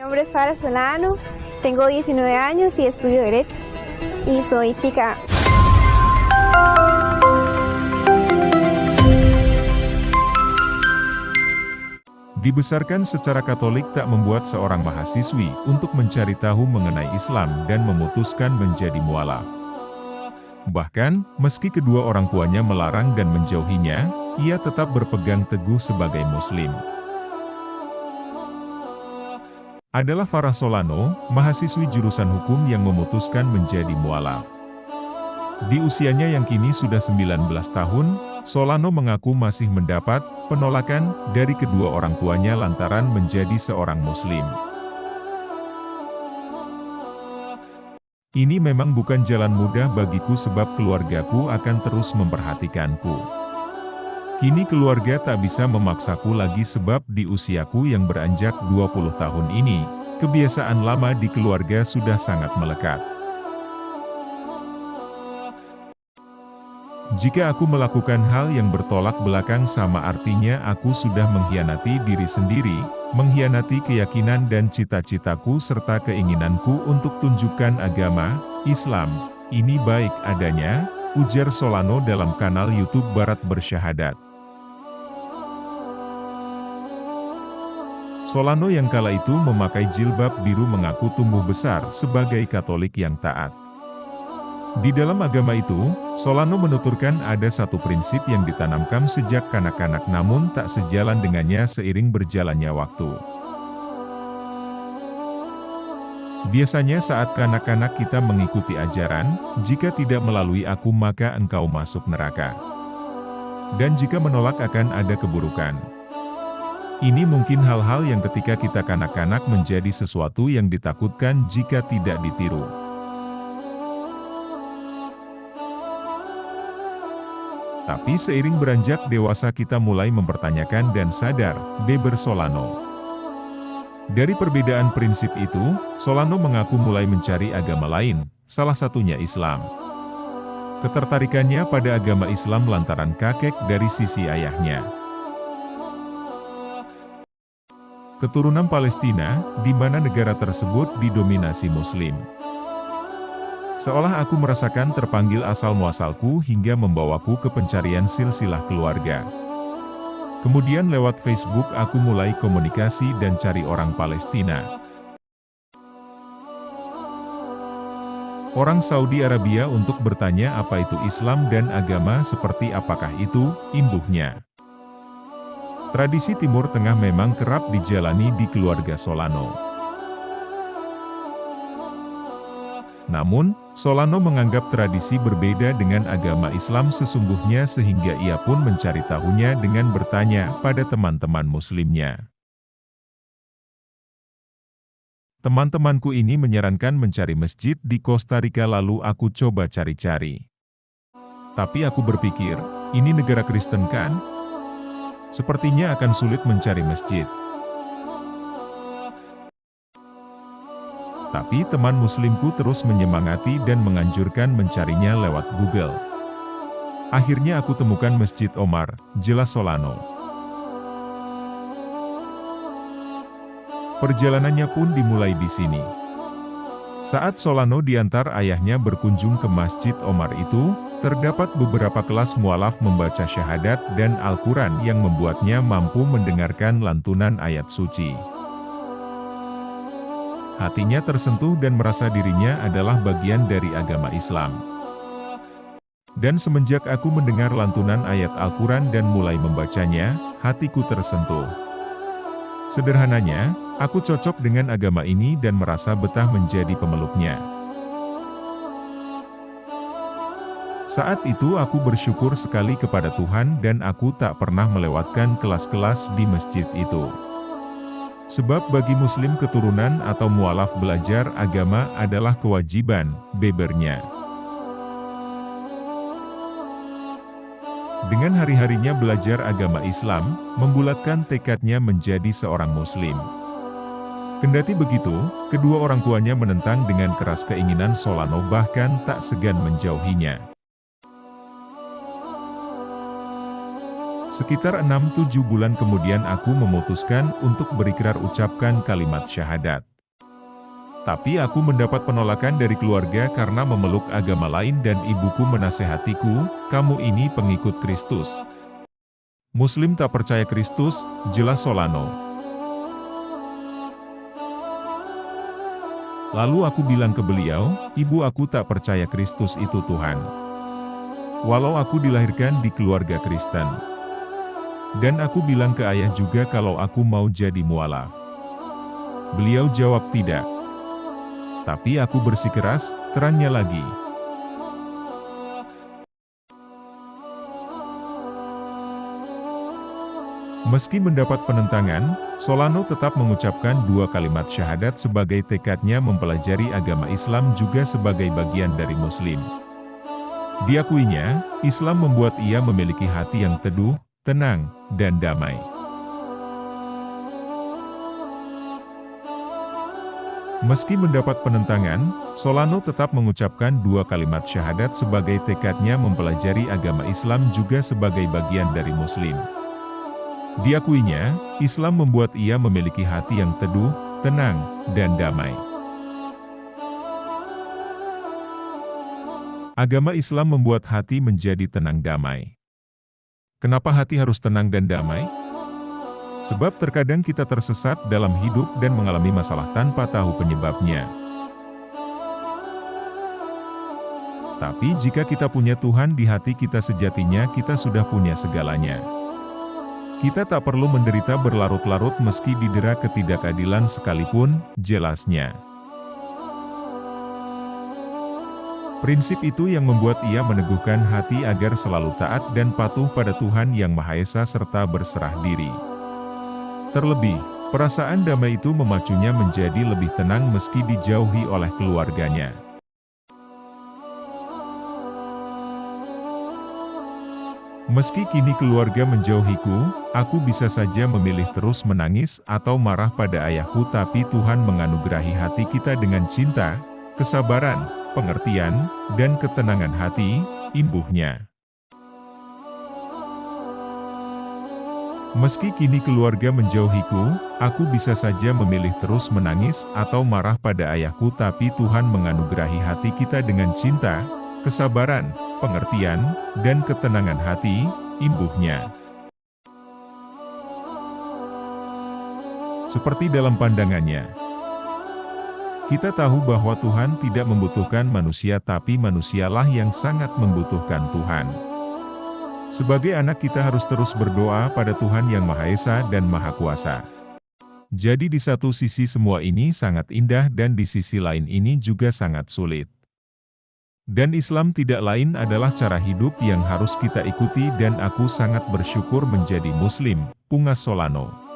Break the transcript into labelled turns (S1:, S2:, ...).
S1: nombre es Farah Solano, tengo 19 años y estudio Derecho. Y soy tica.
S2: Dibesarkan secara Katolik tak membuat seorang mahasiswi untuk mencari tahu mengenai Islam dan memutuskan menjadi mualaf. Bahkan, meski kedua orang tuanya melarang dan menjauhinya, ia tetap berpegang teguh sebagai Muslim. Adalah Farah Solano, mahasiswi jurusan hukum yang memutuskan menjadi mualaf. Di usianya yang kini sudah 19 tahun, Solano mengaku masih mendapat penolakan dari kedua orang tuanya lantaran menjadi seorang Muslim. Ini memang bukan jalan mudah bagiku sebab keluargaku akan terus memperhatikanku. Kini keluarga tak bisa memaksaku lagi sebab di usiaku yang beranjak 20 tahun ini, kebiasaan lama di keluarga sudah sangat melekat. Jika aku melakukan hal yang bertolak belakang sama artinya aku sudah mengkhianati diri sendiri, mengkhianati keyakinan dan cita-citaku serta keinginanku untuk tunjukkan agama Islam ini baik adanya, ujar Solano dalam kanal YouTube Barat Bersyahadat. Solano yang kala itu memakai jilbab biru mengaku tumbuh besar sebagai Katolik yang taat. Di dalam agama itu, Solano menuturkan ada satu prinsip yang ditanamkan sejak kanak-kanak namun tak sejalan dengannya seiring berjalannya waktu. Biasanya saat kanak-kanak kita mengikuti ajaran, jika tidak melalui aku maka engkau masuk neraka. Dan jika menolak akan ada keburukan. Ini mungkin hal-hal yang ketika kita kanak-kanak menjadi sesuatu yang ditakutkan jika tidak ditiru. Tapi seiring beranjak dewasa kita mulai mempertanyakan dan sadar, beber Solano. Dari perbedaan prinsip itu, Solano mengaku mulai mencari agama lain, salah satunya Islam. Ketertarikannya pada agama Islam lantaran kakek dari sisi ayahnya. Keturunan Palestina, di mana negara tersebut didominasi Muslim. Seolah aku merasakan terpanggil asal-muasalku hingga membawaku ke pencarian silsilah keluarga. Kemudian lewat Facebook aku mulai komunikasi dan cari orang Palestina. Orang Saudi Arabia untuk bertanya apa itu Islam dan agama seperti apakah itu, imbuhnya. Tradisi Timur Tengah memang kerap dijalani di keluarga Solano. Namun, Solano menganggap tradisi berbeda dengan agama Islam sesungguhnya sehingga ia pun mencari tahunya dengan bertanya pada teman-teman Muslimnya. Teman-temanku ini menyarankan mencari masjid di Kosta Rika lalu aku coba cari-cari. Tapi aku berpikir, ini negara Kristen kan? Sepertinya akan sulit mencari masjid. Tapi teman muslimku terus menyemangati dan menganjurkan mencarinya lewat Google. Akhirnya aku temukan Masjid Omar, jelas Solano. Perjalanannya pun dimulai di sini. Saat Solano diantar ayahnya berkunjung ke Masjid Omar itu, terdapat beberapa kelas mualaf membaca syahadat dan Al-Quran yang membuatnya mampu mendengarkan lantunan ayat suci. Hatinya tersentuh dan merasa dirinya adalah bagian dari agama Islam. Dan semenjak aku mendengar lantunan ayat Al-Quran dan mulai membacanya, hatiku tersentuh. Sederhananya, aku cocok dengan agama ini dan merasa betah menjadi pemeluknya. Saat itu aku bersyukur sekali kepada Tuhan dan aku tak pernah melewatkan kelas-kelas di masjid itu. Sebab bagi muslim keturunan atau mualaf belajar agama adalah kewajiban, bebernya. Dengan hari-harinya belajar agama Islam, membulatkan tekadnya menjadi seorang muslim. Kendati begitu, kedua orang tuanya menentang dengan keras keinginan Solano bahkan tak segan menjauhinya. Sekitar 6-7 bulan kemudian aku memutuskan untuk berikrar ucapkan kalimat syahadat. Tapi aku mendapat penolakan dari keluarga karena memeluk agama lain dan ibuku menasehatiku, kamu ini pengikut Kristus. Muslim tak percaya Kristus, jelas Solano. Lalu aku bilang ke beliau, ibu aku tak percaya Kristus itu Tuhan. Walau aku dilahirkan di keluarga Kristen. Dan aku bilang ke ayah juga kalau aku mau jadi mualaf. Beliau jawab tidak. Tapi aku bersikeras, terangnya lagi. Meski mendapat penentangan, Solano tetap mengucapkan 2 kalimat syahadat sebagai tekadnya mempelajari agama Islam juga sebagai bagian dari Muslim. Diakuinya, Islam membuat ia memiliki hati yang teduh, tenang, dan damai. Meski mendapat penentangan, Solano tetap mengucapkan 2 kalimat syahadat sebagai tekadnya mempelajari agama Islam juga sebagai bagian dari Muslim. Diakuinya, Islam membuat ia memiliki hati yang teduh, tenang, dan damai. Agama Islam membuat hati menjadi tenang damai. Kenapa hati harus tenang dan damai? Sebab terkadang kita tersesat dalam hidup dan mengalami masalah tanpa tahu penyebabnya. Tapi jika kita punya Tuhan di hati kita sejatinya kita sudah punya segalanya. Kita tak perlu menderita berlarut-larut meski didera ketidakadilan sekalipun, jelasnya. Prinsip itu yang membuat ia meneguhkan hati agar selalu taat dan patuh pada Tuhan Yang Maha Esa serta berserah diri. Terlebih, perasaan damai itu memacunya menjadi lebih tenang meski dijauhi oleh keluarganya. Meski kini keluarga menjauhiku, aku bisa saja memilih terus menangis atau marah pada ayahku tapi Tuhan menganugerahi hati kita dengan cinta, kesabaran, pengertian, dan ketenangan hati, imbuhnya. Meski kini keluarga menjauhiku, aku bisa saja memilih terus menangis atau marah pada ayahku tapi Tuhan menganugerahi hati kita dengan cinta, kesabaran, pengertian, dan ketenangan hati, imbuhnya. Seperti dalam pandangannya, kita tahu bahwa Tuhan tidak membutuhkan manusia tapi manusialah yang sangat membutuhkan Tuhan. Sebagai anak kita harus terus berdoa pada Tuhan Yang Maha Esa dan Maha Kuasa. Jadi di satu sisi semua ini sangat indah dan di sisi lain ini juga sangat sulit. Dan Islam tidak lain adalah cara hidup yang harus kita ikuti dan aku sangat bersyukur menjadi Muslim, pungas Solano.